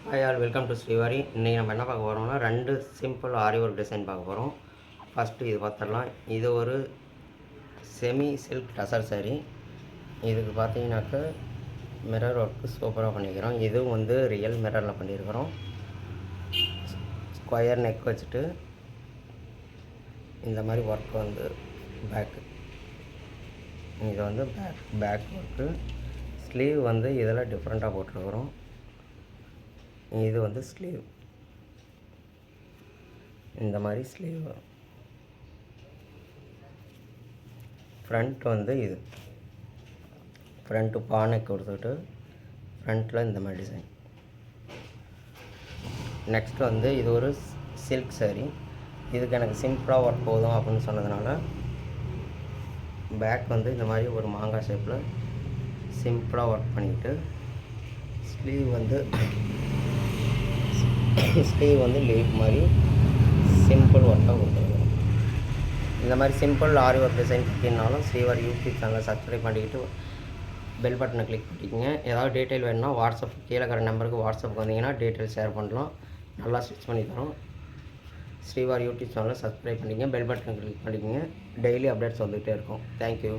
Hi all welcome to Srivari. இன்றைக்கி நம்ம என்ன பார்க்க போகிறோம்னா 2 சிம்பிள் ஆரி ஒர்க் டிசைன் பார்க்க போகிறோம். ஃபஸ்ட்டு இது பார்த்துடலாம். இது ஒரு செமி சில்க் டசர் சாரீ. இதுக்கு பார்த்தீங்கன்னாக்கா மிரர் ஒர்க்கு சூப்பராக பண்ணிக்கிறோம். இதுவும் வந்து ரியல் மிரரில் பண்ணியிருக்கிறோம். ஸ்கொயர் நெக் வச்சுட்டு இந்த மாதிரி ஒர்க் வந்து பேக்கு, இது வந்து பேக் ஒர்க்கு. ஸ்லீவ் வந்து இதெல்லாம் டிஃப்ரெண்ட்டாக போட்டிருக்கிறோம். இது வந்து ஸ்லீவ், இந்த மாதிரி ஸ்லீவ் வரும். ஃப்ரண்ட் வந்து இது ஃப்ரண்ட்டு பானை கொடுத்துட்டு ஃப்ரண்ட்டில் இந்த மாதிரி டிசைன். நெக்ஸ்ட் வந்து இது ஒரு சில்க் சாரீ. இதுக்கு எனக்கு சிம்பிளாக ஒர்க் போதும் அப்படின்னு சொன்னதுனால பேக் வந்து இந்த மாதிரி ஒரு மாங்காய் ஷேப்பில் சிம்பிளாக ஒர்க் பண்ணிக்கிட்டு ஸ்லீவ் வந்து லீஃப் மாதிரி சிம்பிள் ஒர்க்காக கொடுத்துருக்கோம். இந்த மாதிரி சிம்பிள் ஆரி ஒர்க் டிசைன் பற்றினாலும் ஸ்ரீவாரி யூடியூப் சேனலை சப்ஸ்கிரைப் பண்ணிக்கிட்டு பெல் பட்டனை கிளிக் பண்ணிக்கோங்க. ஏதாவது டீட்டெயில் வேணும்னா வாட்ஸ்அப் கீழே இருக்கிற நம்பருக்கு வாட்ஸ்அப்புக்கு வந்தீங்கன்னா டீட்டெயில் ஷேர் பண்ணலாம். நல்லா ஸ்டிச் பண்ணி தரோம். ஸ்ரீவாரி யூடியூப் சேனலை சப்ஸ்கிரைப் பண்ணிக்கங்க, பெல் பட்டனை கிளிக் பண்ணிக்கோங்க. டெய்லி அப்டேட்ஸ் வந்துகிட்டே இருக்கும். தேங்க்யூ.